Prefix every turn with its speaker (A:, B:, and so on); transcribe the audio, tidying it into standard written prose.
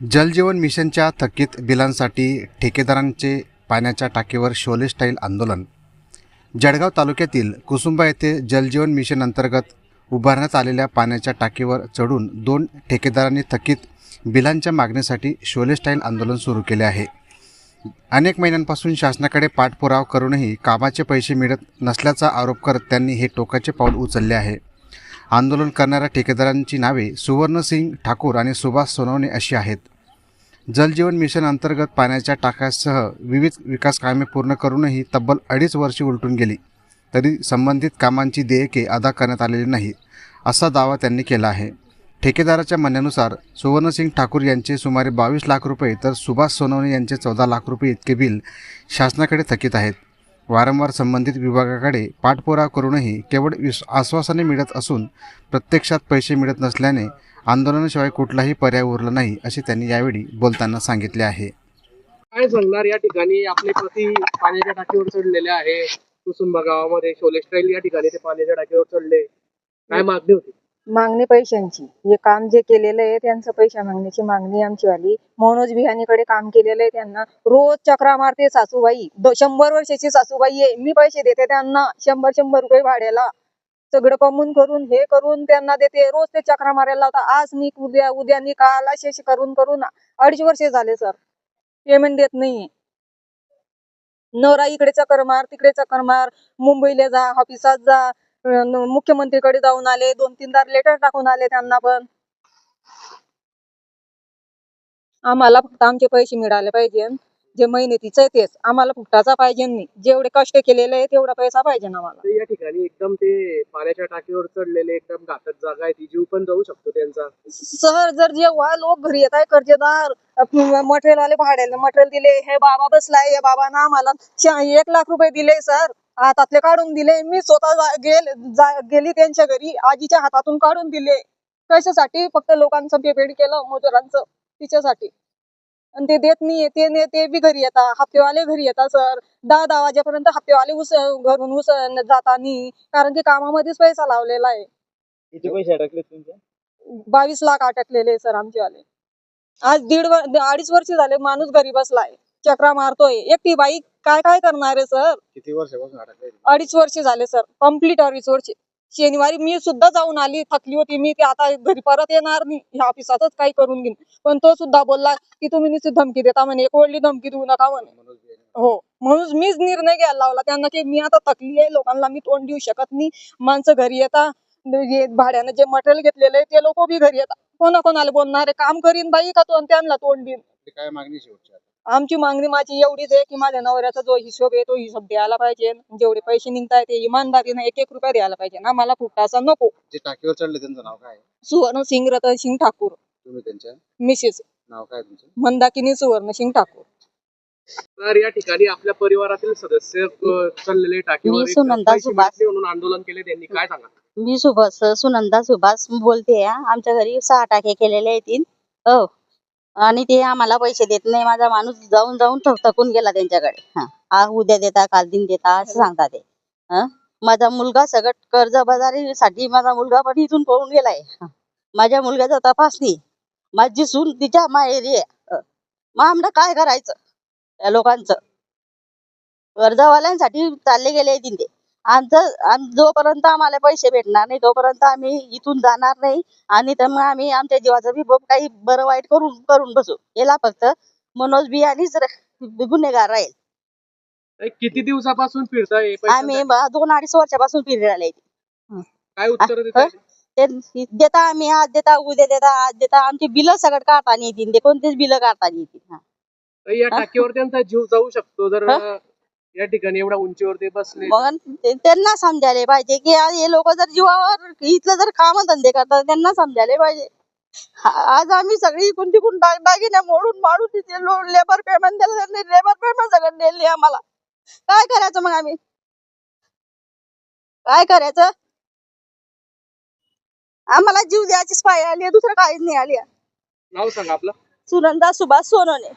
A: जलजीवन मिशनच्या थकीत बिलांसाठी ठेकेदारांचे पाण्याच्या टाकीवर शोले स्टाईल आंदोलन. जळगाव तालुक्यातील कुसुंबा येथे जलजीवन मिशन अंतर्गत उभारण्यात आलेल्या पाण्याच्या टाकीवर चढून 2 ठेकेदारांनी थकीत बिलांच्या मागणीसाठी शोले स्टाईल आंदोलन सुरू केले आहे. अनेक महिन्यांपासून शासनाकडे पाठपुरावा करूनही कामाचे पैसे मिळत नसल्याचा आरोप करत त्यांनी हे टोकाचे पाऊल उचलले आहे. आंदोलन करणाऱ्या ठेकेदारांची नावे सुवर्णसिंग ठाकूर आणि सुभाष सोनवणे अशी आहेत. जलजीवन मिशन अंतर्गत पाण्याच्या टाक्यासह विविध विकास कामे पूर्ण करूनही तब्बल 2.5 वर्षे उलटून गेली तरी संबंधित कामांची देयके अदा करण्यात आलेली नाही, असा दावा त्यांनी केला आहे. ठेकेदाराच्या म्हणण्यानुसार सुवर्णसिंग ठाकूर यांचे सुमारे 22 लाख रुपये तर सुभाष सोनवणे यांचे 14 लाख रुपये इतके बिल शासनाकडे थकीत आहेत. वारंवार संबंधित विभागाकडे पाठपुरावा करूनही केवळ आश्वासने मिळत असून प्रत्यक्षात पैसे मिळत नसल्याने आंदोलनाशिवाय कुठलाही पर्याय उरला नाही, असे त्यांनी यावेळी बोलताना सांगितले आहे.
B: काय सांगणार या ठिकाणी आपले पती पाण्याच्या टाकीवर चढलेले आहे. कुसुंबा गावामध्ये शोले स्टाईल या ठिकाणी ते पाण्याच्या टाकीवर चढले. काय मागणी होती?
C: मागणी पैशांची. हे काम जे केलेलं आहे त्यांचं पैसा मागण्याची मागणी आमची आली. मनोज बिहानीकडे काम केलेलं आहे, त्यांना रोज चक्रा मारते सासूबाई. 100 वर्षाची सासूबाई आहे. मी पैसे देते त्यांना 100 रुपये भाड्याला. सगळं कमवून करून हे करून त्यांना देते. रोज ते चक्रा मारायला लावता. आज नी उद्या नी काल असे करून 2.5 वर्ष झाले सर. पेमेंट देत नाहीये. नवरा इकडे चक्कर मार तिकडे चक्कर मार, मुंबईला जा, ऑफिसात जा, मुख्यमंत्रीकडे जाऊन आले, 2-3 लेटर टाकून आले त्यांना. पण आम्हाला फक्त आमचे पैसे मिळाले पाहिजे. जे मेहनतीचं आहे तेच आम्हाला फुकटाचा पाहिजे नाही. जेवढे कष्ट केलेले आहे तेवढा पैसा पाहिजे आम्हाला.
B: तर या ठिकाणी एकदम ते पाण्याच्या टाकीवर चढलेले एकदम घातक जागा आहे, ती जीव पण जाऊ शकतो त्यांचा.
C: सर जर जेव्हा लोक घरी येत आहे कर्जदार मटेरियल वाले भाड्याला मटेरियल दिले, हे बाबा बसलाय, या बाबांना आम्हाला 1 लाख रुपये दिले सर, हातातले काढून दिले. मी स्वतः गेली त्यांच्या घरी, आजीच्या हातातून काढून दिले. कशासाठी? फक्त लोकांचं पेमेंट केलं मजुरांचं, तिच्यासाठी. आणि ते देत नाही. ते बी घरी येतात, हप्तेवाले घरी येतात सर. 10 वाजेपर्यंत हप्तेवाले घरून जाता नाही, कारण की कामामध्येच पैसा लावलेला आहे.
B: किती पैसे अडकले तुमचे?
C: 22 लाख अटकलेले सर आमचेवाले. आज 2.5 वर्ष झाले माणूस घरी बसलाय, चक्रा मारतोय. एकटी बाई काय काय करणार आहे सर?
B: किती वर्षापासून अडकले?
C: 2.5 वर्ष झाले सर, कम्प्लीट 2.5 वर्ष. शनिवारी मी सुद्धा जाऊन आली, थकली होती मी. आता घरी परत येणार नाही, ह्या ऑफिसातच काही करून घेईन. पण तो सुद्धा बोलला की तुम्ही नुसती धमकी देता म्हणे, एक वेळी धमकी देऊ नका म्हणे. हो, म्हणून मीच निर्णय घ्यायला लावला त्यांना की मी आता थकली आहे, लोकांना मी तोंड देऊ शकत नाही. माणसं घरी येतात, भाड्यानं जे मटेरियल घेतलेलं आहे ते लोक बी घरी येतात. कोणाला बोलणार आहे? काम करीन बाई का तो त्यांना तोंड देईन?
B: काय मागणी शेवटची?
C: आमची मागणी माझी एवढीच आहे की माझ्या नवऱ्याचा जो हिशोब आहे तो हिशोब द्यायला पाहिजे. जेवढे पैसे निघताय ते इमानदारीने 1-1 रुपया द्यायला पाहिजे ना. मला फुकटाचा नको.
B: जे टाकीवर चढले त्यांचं नाव काय?
C: सुवर्णसिंग रतनसिंग ठाकूर.
B: तुम्ही त्यांच्या
C: मिसेस
B: नाव काय तुमचं?
C: मंदाकिनी सुवर्णसिंग ठाकूर.
B: तर या ठिकाणी आपल्या परिवारातील सदस्य चढलेले टाकीवर
D: मी सुनंदा
B: पैसे
D: सुभाष.
B: भेटले म्हणून आंदोलन केले त्यांनी. काय सांगा?
D: मी सुनंदा सुभाष बोलते. आमच्या घरी 6 टाके केलेले आहेत. हो, आणि ते आम्हाला पैसे देत नाही. माझा माणूस जाऊन थकून गेला त्यांच्याकडे. हा उद्या देता काल दिन देता असं सांगता ते. माझा मुलगा सगळं कर्जबाजारीसाठी माझा मुलगा पण इथून पळून गेलाय. माझ्या मुलग्याचा तपास नाही. माझी सून तिच्या माहेरी आहे. मग आम्हाला काय करायचं? त्या लोकांचं कर्जवाल्यांसाठी चालले गेले ते. जोपर्यंत आम्हाला पैसे भेटणार नाही तोपर्यंत आम्ही इथून जाणार नाही. आणि तर मग आम्ही आमच्या जीवाचं बी काही बरं वाईट करून बसू. याला फक्त मनोज बिहानीच गुन्हेगार राहील.
B: किती दिवसापासून फिरताय?
D: आम्ही 2-2.5 वर्षापासून फिरायला.
B: काय उत्तर देताय?
D: ते देता आम्ही, आज देता उद्या देता आज देता. आमची बिलं सगळं काढता नाही येतील. ते कोणतेच बिलं काढता नाही येतील.
B: या टाकीवर त्यांचा जीव जाऊ शकतो जर या ठिकाणी एवढ्या उंचीवर ते बसले.
D: मग त्यांना समजायला पाहिजे की हे लोक जर जीवावर इथलं जर काम धंदे करतात त्यांना समजायला पाहिजे. आज आम्ही सगळी तिकून दागिने मोडून तिथे लेबर पेमेंट दिलं, लेबर पेमेंट सगळं दिले आम्हाला. काय करायचं मग आम्ही? काय करायचं? आम्हाला जीव द्यायचीच पाय आली, दुसरं काहीच नाही आली.
B: नाव सांगा आपलं.
D: सुनंदा सुभाष सोनवणे.